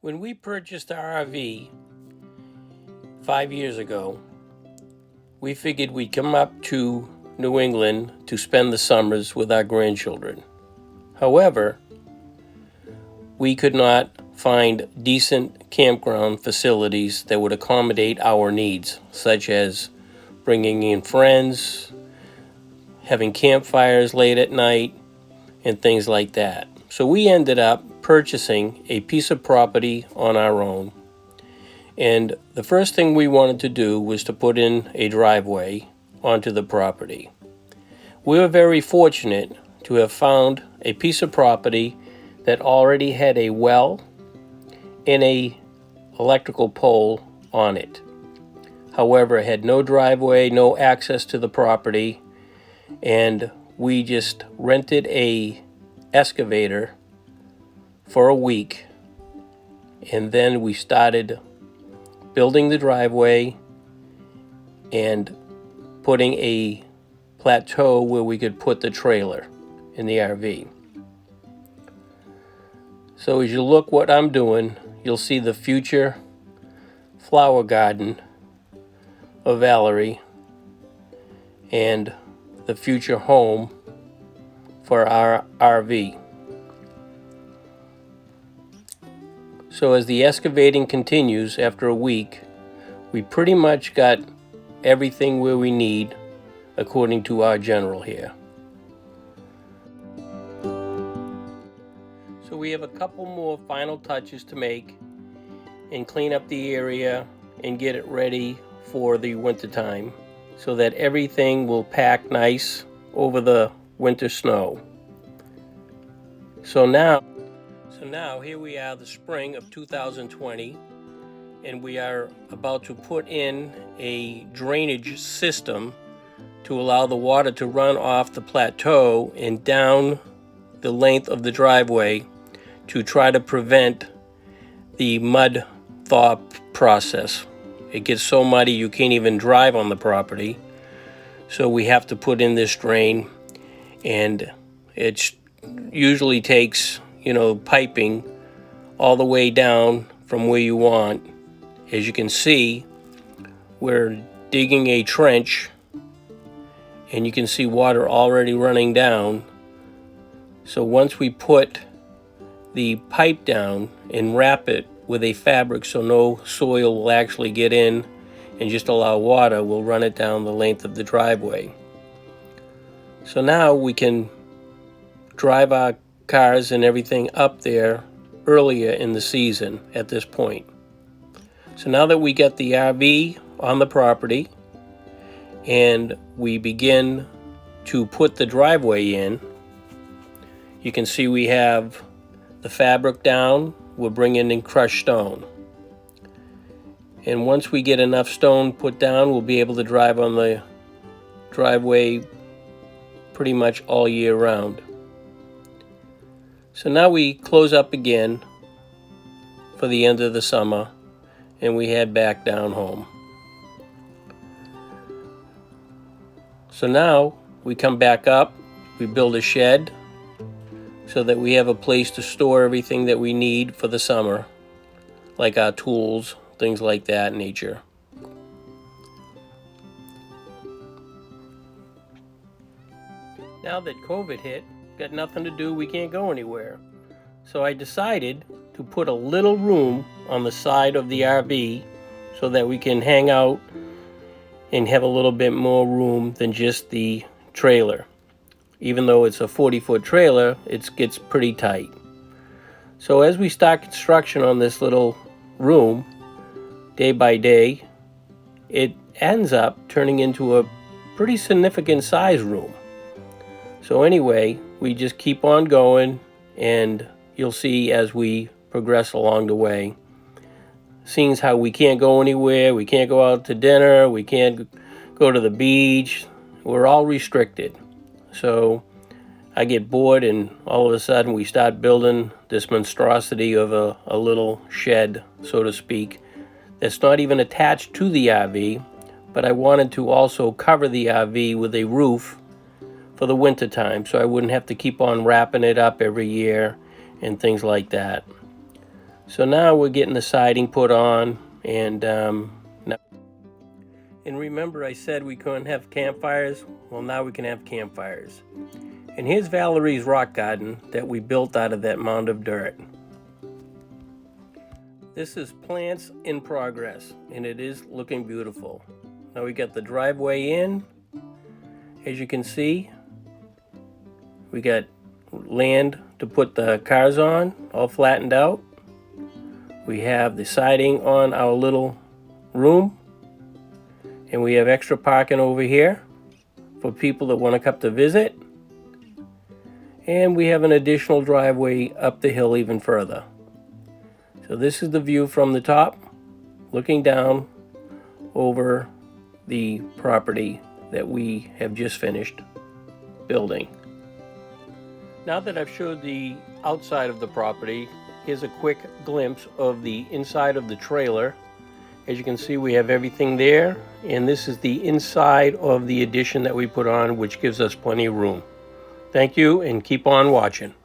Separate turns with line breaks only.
When we purchased our RV 5 years ago, we figured we'd come up to New England to spend the summers with our grandchildren. However, we could not find decent campground facilities that would accommodate our needs, such as bringing in friends, having campfires late at night, and things like that. So we ended up purchasing a piece of property on our own. And the first thing we wanted to do was to put in a driveway onto the property. We were very fortunate to have found a piece of property that already had a well and a electrical pole on it. However, it had no driveway, no access to the property, and we just rented a excavator for a week, and then we started building the driveway and putting a plateau where we could put the trailer in the RV. So as you look what I'm doing, you'll see the future flower garden of Valerie and the future home for our RV. So as the excavating continues after a week, we pretty much got everything where we need according to our general here. So we have a couple more final touches to make and clean up the area and get it ready for the winter time so that everything will pack nice over the winter snow. So now here we are, the spring of 2020, and we are about to put in a drainage system to allow the water to run off the plateau and down the length of the driveway to try to prevent the mud thaw process. It gets so muddy you can't even drive on the property. So we have to put in this drain, and it usually takes, piping all the way down from where you want. As you can see, we're digging a trench, and you can see water already running down. So once we put the pipe down and wrap it with a fabric so no soil will actually get in and just allow water, we'll run it down the length of the driveway. So now we can drive our cars and everything up there earlier in the season at this point. So now that we get the RV on the property and we begin to put the driveway in, you can see we have the fabric down. We're bringing in crushed stone. And once we get enough stone put down, we'll be able to drive on the driveway pretty much all year round. So now we close up again for the end of the summer, and we head back down home. So now we come back up, we build a shed so that we have a place to store everything that we need for the summer, like our tools, things like that nature. Now that COVID hit, got nothing to do, we can't go anywhere. So I decided to put a little room on the side of the RV so that we can hang out and have a little bit more room than just the trailer. Even though it's a 40-foot trailer, it gets pretty tight. So as we start construction on this little room, day by day, it ends up turning into a pretty significant size room. So anyway, we just keep on going, and you'll see as we progress along the way. Seeing how we can't go anywhere, we can't go out to dinner, we can't go to the beach, we're all restricted. So I get bored, and all of a sudden we start building this monstrosity of a little shed, so to speak, that's not even attached to the RV, but I wanted to also cover the RV with a roof for the winter time, so I wouldn't have to keep on wrapping it up every year and things like that. So now we're getting the siding put on, and remember I said we couldn't have campfires? Well, now we can have campfires. And here's Valerie's rock garden that we built out of that mound of dirt. This is plants in progress, and it is looking beautiful. Now we got the driveway in. As you can see, we got land to put the cars on, all flattened out. We have the siding on our little room, and we have extra parking over here for people that want to come to visit. And we have an additional driveway up the hill even further. So this is the view from the top, looking down over the property that we have just finished building. Now that I've showed the outside of the property, here's a quick glimpse of the inside of the trailer. As you can see, we have everything there, and this is the inside of the addition that we put on, which gives us plenty of room. Thank you, and keep on watching.